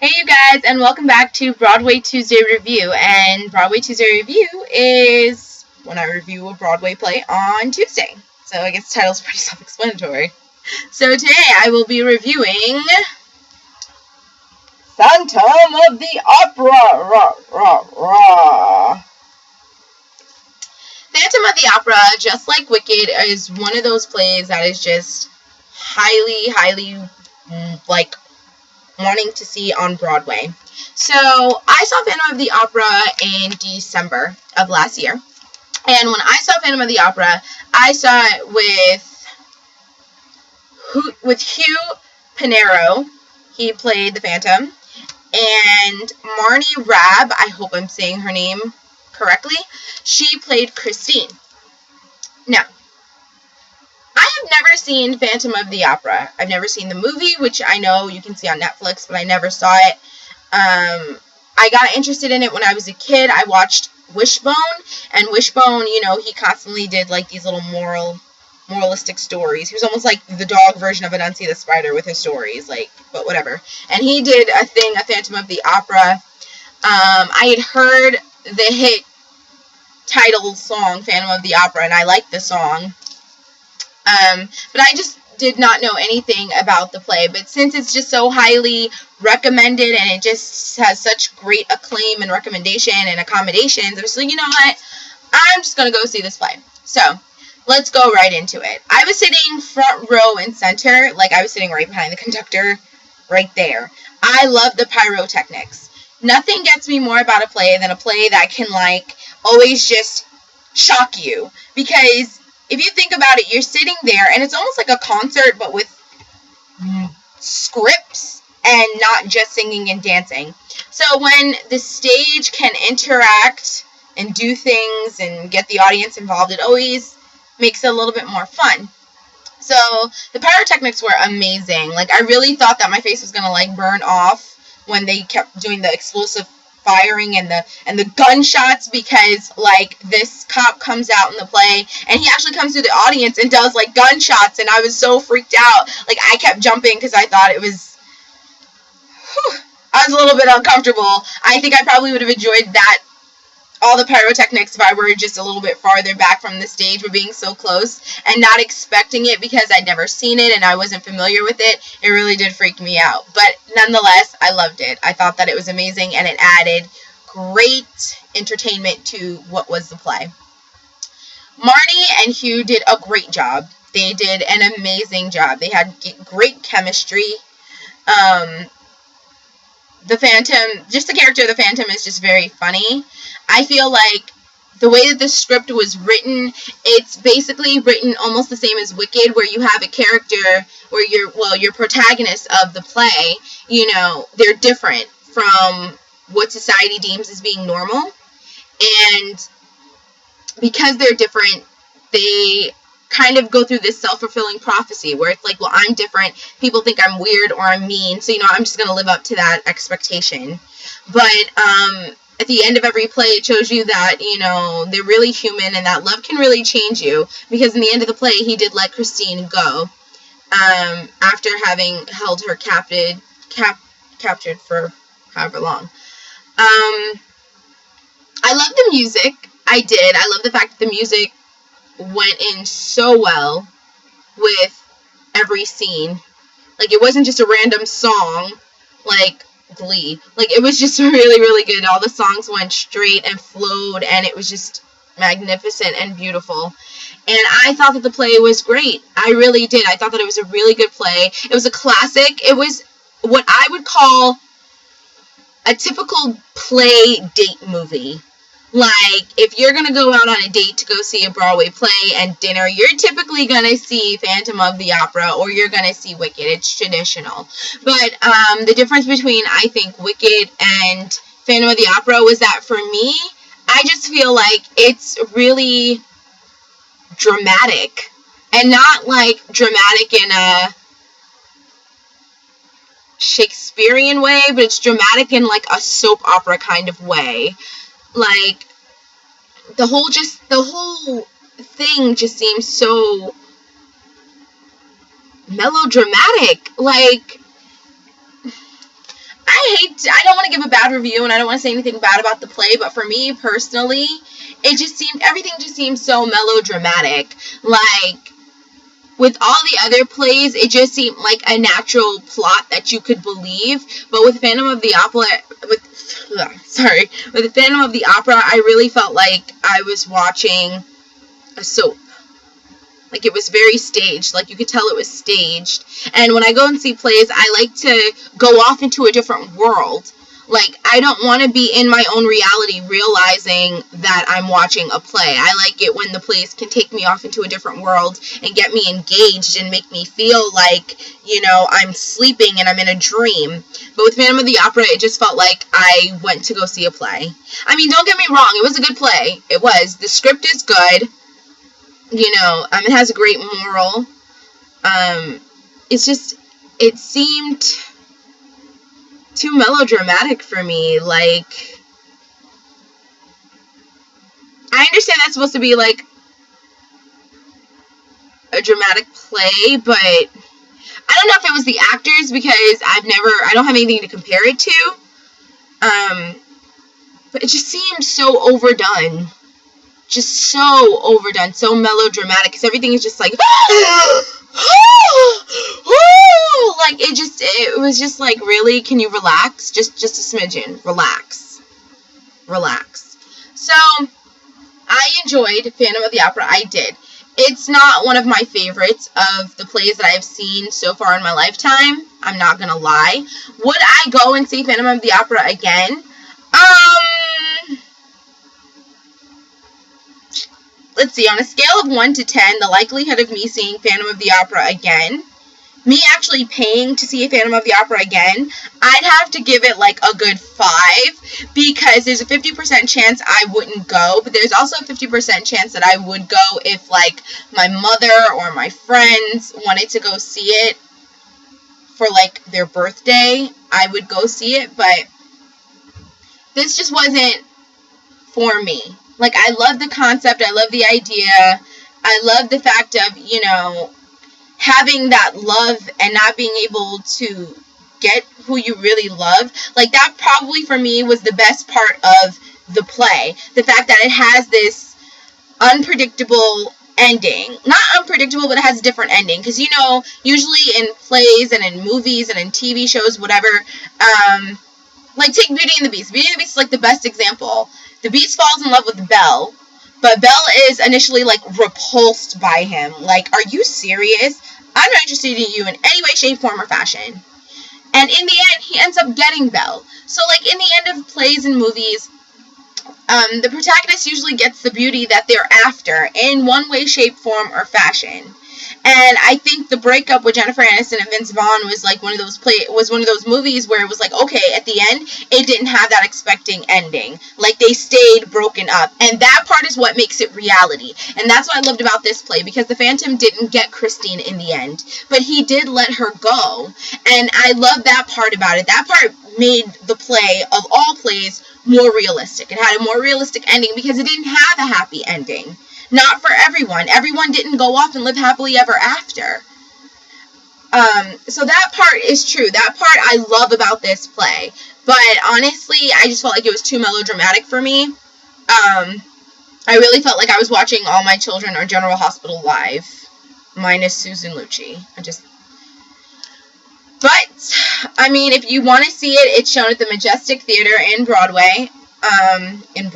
Hey you guys, and welcome back to Broadway Tuesday Review. And Broadway Tuesday Review is when I review a Broadway play on Tuesday. So I guess the title's pretty self-explanatory. So today I will be reviewing Phantom of the Opera. Phantom of the Opera, just like Wicked, is one of those plays that is just highly wanting to see on Broadway. So I saw Phantom of the Opera in December of last year. And when I saw Phantom of the Opera, I saw it with Hugh Pinero. He played the Phantom. And Marnie Rabb, I hope I'm saying her name correctly, she played Christine. Now, I have never seen Phantom of the Opera. I've never seen the movie, which I know you can see on Netflix, but I never saw it. I got interested in it when I was a kid. I watched Wishbone, and Wishbone, he constantly did like these little moralistic stories. He was almost like the dog version of Anansi the Spider with his stories, but whatever. And he did a Phantom of the Opera. I had heard the hit title song, Phantom of the Opera, and I liked the song. But I just did not know anything about the play. But since it's just so highly recommended and it just has such great acclaim and recommendation and accommodations, I was like, you know what? I'm just going to go see this play. So let's go right into it. I was sitting front row and center, like I was sitting right behind the conductor, right there. I love the pyrotechnics. Nothing gets me more about a play than a play that can always just shock you, because if you think about it, you're sitting there, and it's almost like a concert, but with scripts and not just singing and dancing. So when the stage can interact and do things and get the audience involved, it always makes it a little bit more fun. So the pyrotechnics were amazing. I really thought that my face was going to burn off when they kept doing the explosive firing and the gunshots, because this cop comes out in the play and he actually comes to the audience and does gunshots, and I was so freaked out. I kept jumping because I thought it was I was a little bit uncomfortable. I think I probably would have enjoyed that, all the pyrotechnics, if I were just a little bit farther back from the stage, but being so close and not expecting it because I'd never seen it and I wasn't familiar with it, it really did freak me out. But nonetheless, I loved it. I thought that it was amazing, and it added great entertainment to what was the play. Marnie and Hugh did a great job. They did an amazing job. They had great chemistry. The Phantom, just the character of the Phantom, is just very funny. I feel like the way that the script was written, it's basically written almost the same as Wicked, where you have a character where your protagonist of the play, they're different from what society deems as being normal. And because they're different, they kind of go through this self-fulfilling prophecy where it's well, I'm different, people think I'm weird or I'm mean, so I'm just going to live up to that expectation. But at the end of every play, it shows you that they're really human, and that love can really change you, because in the end of the play, he did let Christine go after having held her captured for however long. I love the music. I did. I love the fact that the music went in so well with every scene. It wasn't just a random song like Glee. It was just really, really good. All the songs went straight and flowed, and it was just magnificent and beautiful. And I thought that the play was great. I really did. I thought that it was a really good play. It was a classic. It was what I would call a typical play date movie. If you're going to go out on a date to go see a Broadway play and dinner, you're typically going to see Phantom of the Opera, or you're going to see Wicked. It's traditional. But the difference between, I think, Wicked and Phantom of the Opera was that for me, I just feel like it's really dramatic. And not dramatic in a Shakespearean way, but it's dramatic in a soap opera kind of way. The whole thing just seems so melodramatic. I hate I don't want to give a bad review, and I don't want to say anything bad about the play, but for me personally, everything just seemed so melodramatic. Like, with all the other plays, it just seemed like a natural plot that you could believe. But with Phantom of the Opera, with the Phantom of the Opera, I really felt like I was watching a soap. Like, it was very staged. Like, you could tell it was staged. And when I go and see plays, I like to go off into a different world. Like, I don't want to be in my own reality realizing that I'm watching a play. I like it when the plays can take me off into a different world and get me engaged and make me feel like, you know, I'm sleeping and I'm in a dream. But with Phantom of the Opera, it just felt like I went to go see a play. I mean, don't get me wrong. It was a good play. It was. The script is good. You know, it has a great moral. It's just, it seemed too melodramatic for me. Like, I understand that's supposed to be like a dramatic play, but I don't know if it was the actors, because I don't have anything to compare it to. But it just seemed so overdone. Just so overdone, so melodramatic, because everything is just like, like, it was just like, really, can you relax? Just a smidgen, relax. So, I enjoyed Phantom of the Opera, I did. It's not one of my favorites of the plays that I've seen so far in my lifetime, I'm not gonna lie. Would I go and see Phantom of the Opera again? Let's see, on a scale of 1 to 10, the likelihood of me seeing Phantom of the Opera again, me actually paying to see a Phantom of the Opera again, I'd have to give it like a good 5, because there's a 50% chance I wouldn't go, but there's also a 50% chance that I would go if, like, my mother or my friends wanted to go see it for, like, their birthday. I would go see it, but this just wasn't for me. Like, I love the concept, I love the idea, I love the fact of, you know, having that love and not being able to get who you really love. Like, that probably for me was the best part of the play. The fact that it has this unpredictable ending. Not unpredictable, but it has a different ending. Because, you know, usually in plays and in movies and in TV shows, whatever, like, take Beauty and the Beast. Beauty and the Beast is, like, the best example. The Beast falls in love with Belle, but Belle is initially, like, repulsed by him. Like, are you serious? I'm not interested in you in any way, shape, form, or fashion. And in the end, he ends up getting Belle. So, like, in the end of plays and movies, the protagonist usually gets the beauty that they're after in one way, shape, form, or fashion. And I think the breakup with Jennifer Aniston and Vince Vaughn was like one of those movies where it was like, okay, at the end, it didn't have that expecting ending. Like, they stayed broken up. And that part is what makes it reality. And that's what I loved about this play, because the Phantom didn't get Christine in the end. But he did let her go. And I love that part about it. That part made the play, of all plays, more realistic. It had a more realistic ending because it didn't have a happy ending. Not for everyone. Everyone didn't go off and live happily ever after. So that part is true. That part I love about this play. But honestly, I just felt like it was too melodramatic for me. I really felt like I was watching All My Children or General Hospital live. Minus Susan Lucci. But, I mean, if you want to see it, it's shown at the Majestic Theater in Broadway. In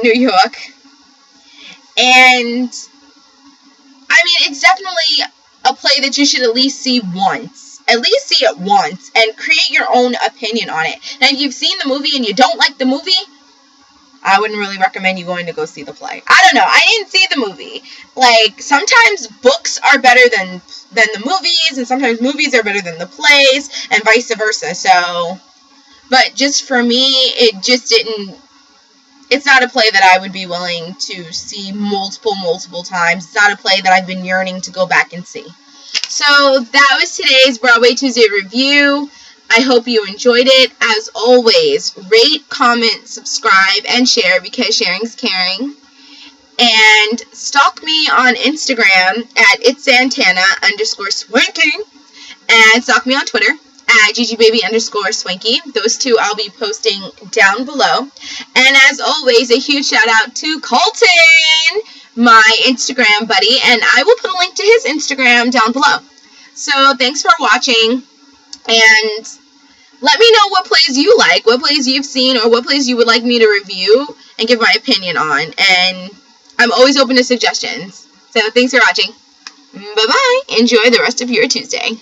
New York. And, I mean, it's definitely a play that you should at least see once. At least see it once and create your own opinion on it. Now, if you've seen the movie and you don't like the movie, I wouldn't really recommend you going to go see the play. I don't know. I didn't see the movie. Like, sometimes books are better than the movies, and sometimes movies are better than the plays, and vice versa. So, but just for me, it just didn't... It's not a play that I would be willing to see multiple times. It's not a play that I've been yearning to go back and see. So that was today's Broadway Tuesday review. I hope you enjoyed it. As always, rate, comment, subscribe, and share, because sharing's caring. And stalk me on Instagram at itsantana_swanking. And stalk me on Twitter at ggbaby_swanky. Those two I'll be posting down below. And as always, a huge shout out to Colton, my Instagram buddy, and I will put a link to his Instagram down below. So thanks for watching, and let me know what plays you like, what plays you've seen, or what plays you would like me to review and give my opinion on. And I'm always open to suggestions. So thanks for watching. Bye-bye. Enjoy the rest of your Tuesday.